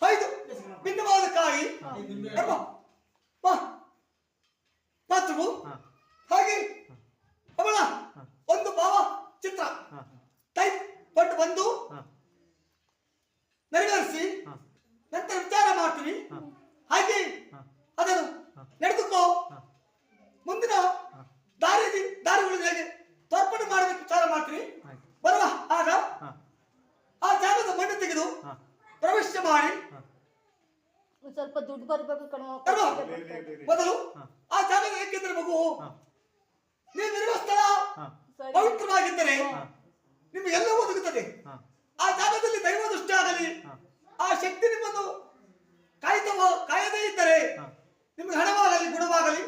5 ಭಿನ್ನವಾದ ಕಾಯಿ ಪಾತ್ರವು ಹಾಗೆ ಅವಳ ಒಂದು ಭಾವ ಚಿತ್ರ ಟೈಪ್ ಪಟ್ಟು ಬಂದು ನೆರವೇರಿಸಿ ನಂತರ ವಿಚಾರ ಮಾಡ್ತೀವಿ. ಹಾಗೆ ಅದನ್ನು ನಡೆದುಕೋ ಮುಂದಿನ ದಾರಿಗಳಿಗೆ ಹೇಗೆ ತೋರ್ಪಣೆ ಮಾಡಬೇಕು ವಿಚಾರ ಮಾಡ್ತೀವಿ. ಬರುವ ಆಗ ಆ ಜಾಗದ ಮಣ್ಣು ತೆಗೆದು ಪ್ರವೇಶ ಮಾಡಿ ಸ್ವಲ್ಪ ದುಡ್ಡು ಬರಬೇಕು ಮೊದಲು ಆ ಜಾಗದ ಏಕೆಂದರೆ ಮಗು ನೀವಿರುವ ಸ್ಥಳ ಪವಿತ್ರವಾಗಿದ್ದರೆ ನಿಮಗೆಲ್ಲವೂ ಒದಗುತ್ತದೆ. ಆ ಜಾಗದಲ್ಲಿ ದೈವ ದೃಷ್ಟಿ ಆಗಲಿ ಆ ಶಕ್ತಿ ನಿಮ್ಮನ್ನು ಕಾಯದೇ ಇದ್ದರೆ ನಿಮಗೆ ಹಣವಾಗಲಿ ಗುಣವಾಗಲಿ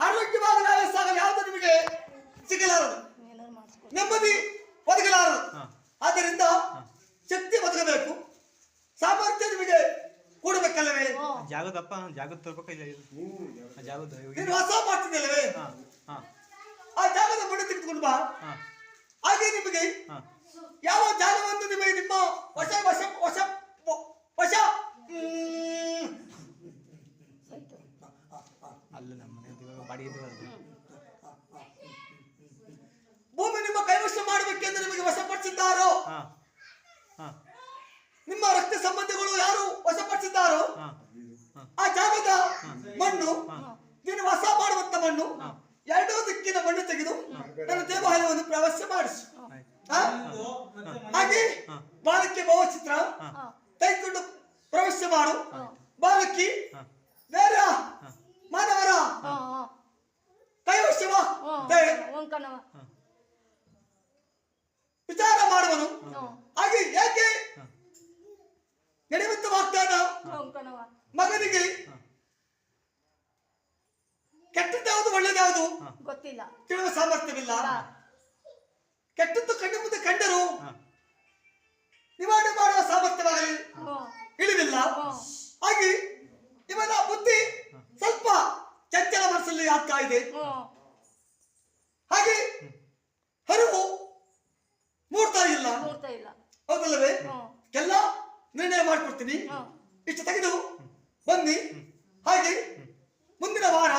ಆರೋಗ್ಯವಾಗಲಿ ಆಯಸ್ಸಾಗಲಿ ಯಾವುದು ನಿಮಗೆ ಸಿಗಲಾರದು, ನೆಮ್ಮದಿ ಒದಗಲಾರದು. ಆದ್ದರಿಂದ ಶಕ್ತಿ ಒದಗಬೇಕು, ಸಾಮರ್ಥ್ಯ ನಿಮಗೆ ಕೂಡಬೇಕಲ್ಲವೇ? ಜಾಗದಪ್ಪ ಜಾಗದ ನೀನು ಹೊಸ ಮಾಡ್ತಿದ್ದಲ್ಲವೇ? ಆ ಜಾಗದ ಮಣ್ಣು ತೆಗೆದುಕೊಂಡು ಬಾ. ಹಾಗೆ ನಿಮಗೆ ಯಾವ ಜಾಗವನ್ನು ನಿಮಗೆ ನಿಮ್ಮ ವಶ ವಶ ವಶ ವಶ ಅಲ್ಲ ನಮ್ಮ ಬಾಡಿಗೆ ಭೂಮಿ ನಿಮ್ಮ ಕೈವಶ ಮಾಡಬೇಕೆಂದು ನಿಮಗೆ ವಶಪಡಿಸಿದ್ದಾರೋ, ನಿಮ್ಮ ರಕ್ತ ಸಂಬಂಧಿಗಳು ಯಾರು ವಶಪಡಿಸಿದ್ದಾರೋ ಆ ಜಾಗದ ಮಣ್ಣು ನೀನು ವಾಸ ಮಾಡುವಂತ ಮಣ್ಣು ಎರಡೂ ದಿಕ್ಕಿನ ಮಣ್ಣು ತೆಗೆದು ನನ್ನ ದೇವಾಲಯವನ್ನು ಪ್ರವೇಶ ಮಾಡಿಸು. ಹಾಗೆ ಬಾಲಕಿ ಭಾವಚಿತ್ರ ತೆಗೆದುಕೊಂಡು ಪ್ರವೇಶ ಮಾಡು. ಬಾಲಕಿ ಬೇರೆ ಮಾನವರ ಕೈವಶವ ವಿಚಾರ ಮಾಡುವನು. ಹಾಗೆ ಏಕೆ ನಡೆಯುತ್ತವಾಗ್ತಾನ ಮಗನಿಗೆ ಕೆಟ್ಟದ್ಯಾವುದು ಒಳ್ಳೆದ್ಯಾವುದು ಗೊತ್ತಿಲ್ಲ, ತಿಳಿಯುವ ಸಾಮರ್ಥ್ಯವಿಲ್ಲ. ಕೆಟ್ಟದ್ದು ಕಣ್ಣು ಮುಂದೆ ಕಂಡರು ನಿವಾರಣೆ ಮಾಡುವ ಸಾಮರ್ಥ್ಯವಾಗಲಿ ಇಳಿವಿಲ್ಲ. ಹಾಗೆ ಇವನ ಬುದ್ಧಿ ಸ್ವಲ್ಪ ಚಂಚಲ ಮನಸ್ಸಲ್ಲಿ ಆಗ್ತಾ ಇದೆ. ಹಾಗೆ ಹರಿವು ಮೂಡ್ತಾ ಇಲ್ಲ, ಹೌದಲ್ಲವೇ? ಎಲ್ಲ ನಿರ್ಣಯ ಮಾಡಿಕೊಡ್ತೀನಿ. ಇಷ್ಟು ತೆಗೆದು ಬನ್ನಿ. ಹಾಗೆ ಮುಂದಿನ ವಾರ